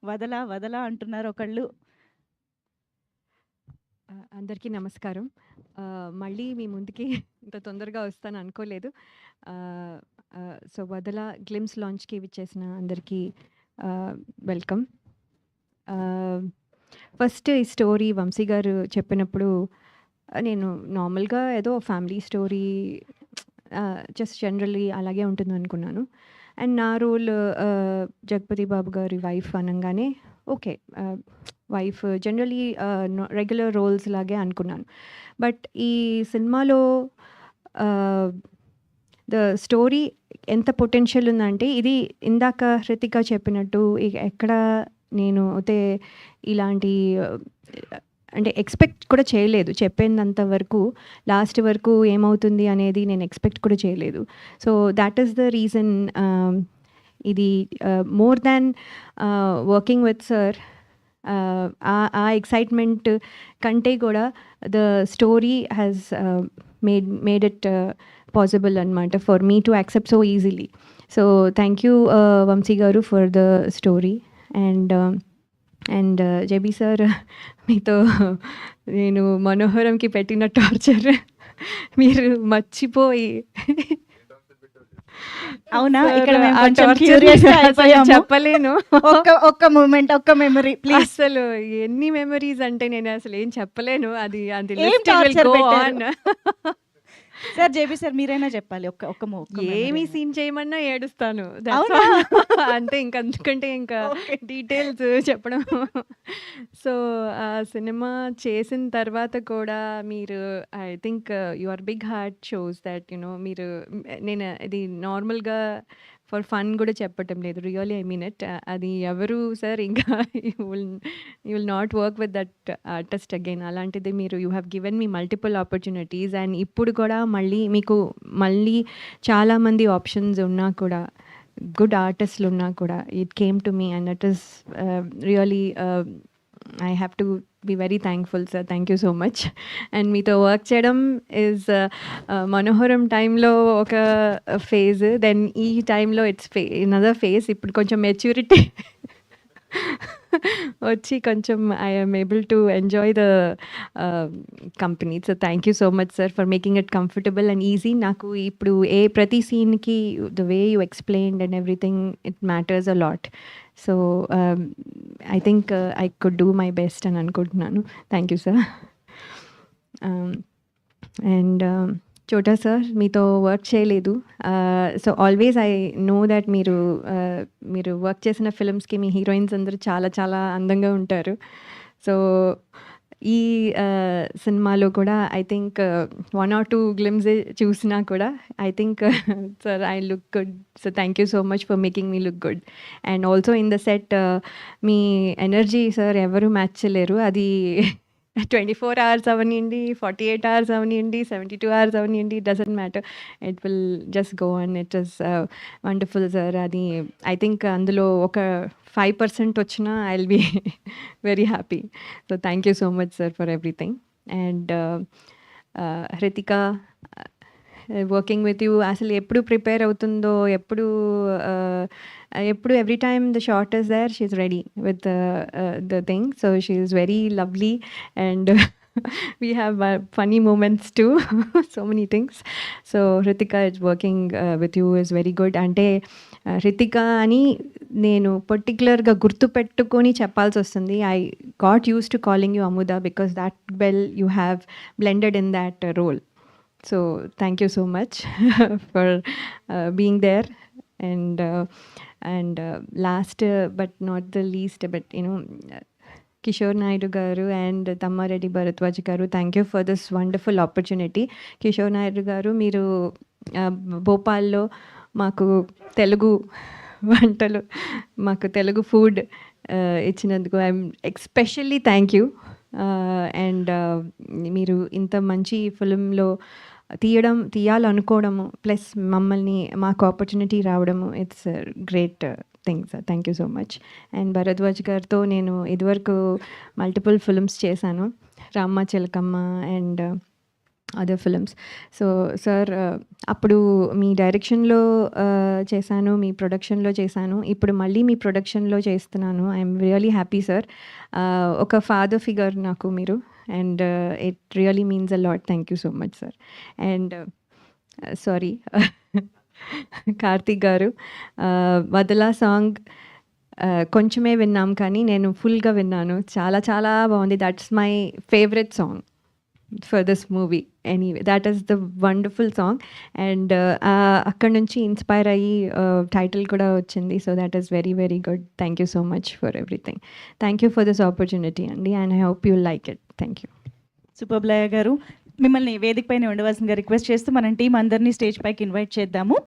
వదలా వదలా అంటున్నారు ఒకళ్ళు. అందరికీ నమస్కారం. మళ్ళీ మీ ముందుకి ఇంత తొందరగా వస్తాను అనుకోలేదు. సో, 'వదల' గ్లిమ్స్ లాంచ్‌కి విచ్చేసిన అందరికీ వెల్కమ్. ఫస్ట్ ఈ స్టోరీ వంశీ గారు చెప్పినప్పుడు నేను నార్మల్‌గా ఏదో ఫ్యామిలీ స్టోరీ జస్ట్ జనరల్లీ అలాగే ఉంటుందనుకున్నాను. అండ్ నా రోల్ జగపతి బాబు గారి వైఫ్ అనంగానే okay. Wife generally regular roles లాగే అనుకున్నాను. బట్ ఈ సినిమాలో ద స్టోరీ ఎంత పొటెన్షియల్ ఉందంటే, ఇది ఇందాక హృతిక చెప్పినట్టు ఎక్కడ నేను అయితే ఇలాంటి అంటే ఎక్స్‌పెక్ట్ కూడా చేయలేదు. చెప్పినంత వరకు లాస్ట్ వరకు ఏమవుతుంది అనేది నేను ఎక్స్‌పెక్ట్ కూడా చేయలేదు. So, that is the reason ఇది more than working with sir ఆ ఎక్సైట్‌మెంట్ కంటే కూడా the story has made it possible అనమాట for me to accept so easily. So, thank you Vamsi garu for the story. And JB sir, మీతో నేను మనోహరంకి పెట్టిన torture మీరు మర్చిపోయి అవునా? సార్, ఇక్కడ మేము ఆ కొంచెం torture క్యూరియస్‌గా అసలు అయిపోయాము. చెప్పలేను. ఒక్క మూమెంట్, ఒక్క మెమరీ ప్లీజ్. అసలు ఎన్ని మెమరీస్ అంటే నేను అసలు ఏం చెప్పలేను. అది అది ఏం list it will torture go పెట్టారు? ఆన్. సార్ జేబీ సార్ మీరైనా చెప్పాలి. ఒక్క ఏమి మెమరీ. సీన్ చేయమన్నా ఏడుస్తాను. That's అవునా? all. అంతే, ఇంక అందుకంటే ఇంకా ఓకే. డీటెయిల్స్ చెప్పడం. సో, ఆ సినిమా చేసిన తర్వాత కూడా మీరు I think your big heart shows that మీరు నేను ఇది నార్మల్‌గా ఫర్ ఫన్ కూడా చెప్పటం లేదు. Really I mean it. అది ఎవరు సార్ ఇంకా you will not work with that artist again. అలాంటిది మీరు you have given me multiple opportunities. And ఇప్పుడు కూడా మళ్ళీ చాలామంది ఆప్షన్స్ ఉన్నా కూడా, గుడ్ ఆర్టిస్టులు ఉన్నా కూడా, it came to me and that is really I have to be very thankful sir. Thank you so much. And మీతో వర్క్ చేయడం ఈజ్ మనోహరం టైంలో ఒక ఫేజ్, దెన్ ఈ టైంలో ఇట్స్ అనదర్ ఫేజ్. ఇప్పుడు కొంచెం మెచ్యూరిటీ వచ్చి కొంచెం I am able to enjoy the company. So thank you so much sir for making it comfortable and easy. నాకు ఇప్పుడు ప్రతి సీన్కి the way you explained and everything it matters a lot. So I think I could do my best అని అనుకుంటున్నాను. Thank you sir. And Chota sir, మీతో work చేయలేదు. So always I know that మీరు work చేసిన ఫిల్మ్స్కి మీ హీరోయిన్స్ అందరూ చాలా చాలా అందంగా ఉంటారు. సో ఈ సినిమాలో కూడా ఐ థింక్ 1 or 2 గ్లిమ్స్ చూసినా కూడా I think sir I look good. So thank you so much for making me look good. And also in the set మీ ఎనర్జీ సార్ ఎవరు మ్యాచ్ చేయలేరు. అది 24 hours అవనియండి, 48 hours అవనియండి, 72 hours అవనియండి, doesn't matter. It will just go on. It is wonderful sir. అది I think అందులో ఒక 5% వచ్చినా I will be very happy. So thank you so much sir for everything. And Hrithika, working with you అసలు ఎప్పుడు prepare అవుతుందో, ఎప్పుడు every time the shot is there she is ready with the thing. So she is very lovely and we have funny moments too. So many things. So Hritika is working with you is very good. అంటే Hritika అని నేను పర్టికులర్గా గుర్తుపెట్టుకొని చెప్పాల్సి వస్తుంది. I got use to calling you Amuda because that well you have blended in that role. So thank you so much for being there. And last but not the least, but Kishore Naidu garu and Tammareddy Bharadwaj garu, thank you for this wonderful opportunity. Kishore Naidu garu, మీరు భోపాల్లో మాకు తెలుగు వంటలు, మాకు Telugu food ఇచ్చినందుకు I'm especially thank you. And మీరు ఇంత మంచి ఫిలింలో తీయాలనుకోవడము plus మమ్మల్ని మాకు ఆపర్చునిటీ రావడము, it's great thing sir. Thank you so much. And Bharadwaj గారితో నేను ఇదివరకు మల్టిపుల్ ఫిల్మ్స్ చేశాను, రామ్మ చిలకమ్మ and other films. So sir అప్పుడు మీ డైరెక్షన్‌లో చేశాను, మీ ప్రొడక్షన్‌లో చేశాను. ఇప్పుడు మళ్ళీ మీ ప్రొడక్షన్‌లో చేస్తున్నాను. I'm really happy sir. ఒక ఫాదర్ ఫిగర్ నాకు మీరు. And it really means a lot. Thank you so much sir. And sorry Karthik గారు, 'వదలా' సాంగ్ కొంచెమే విన్నాం కానీ నేను ఫుల్‌గా విన్నాను. చాలా చాలా బాగుంది. That's my favourite song for this movie. Anyway that is the wonderful song. And అక్కడి నుంచి ఇన్స్పైర్ అయ్యి టైటిల్ కూడా వచ్చింది. So that is very very good. Thank you so much for everything. Thank you for this opportunity అండి. And I hope you like it. Thank you. Super Laya garu, మిమ్మల్ని వేదిక పైన ఉండవలసిందిగా request చేస్తూ మనం టీం అందరినీ స్టేజ్ పైకి ఇన్వైట్ చేద్దాము.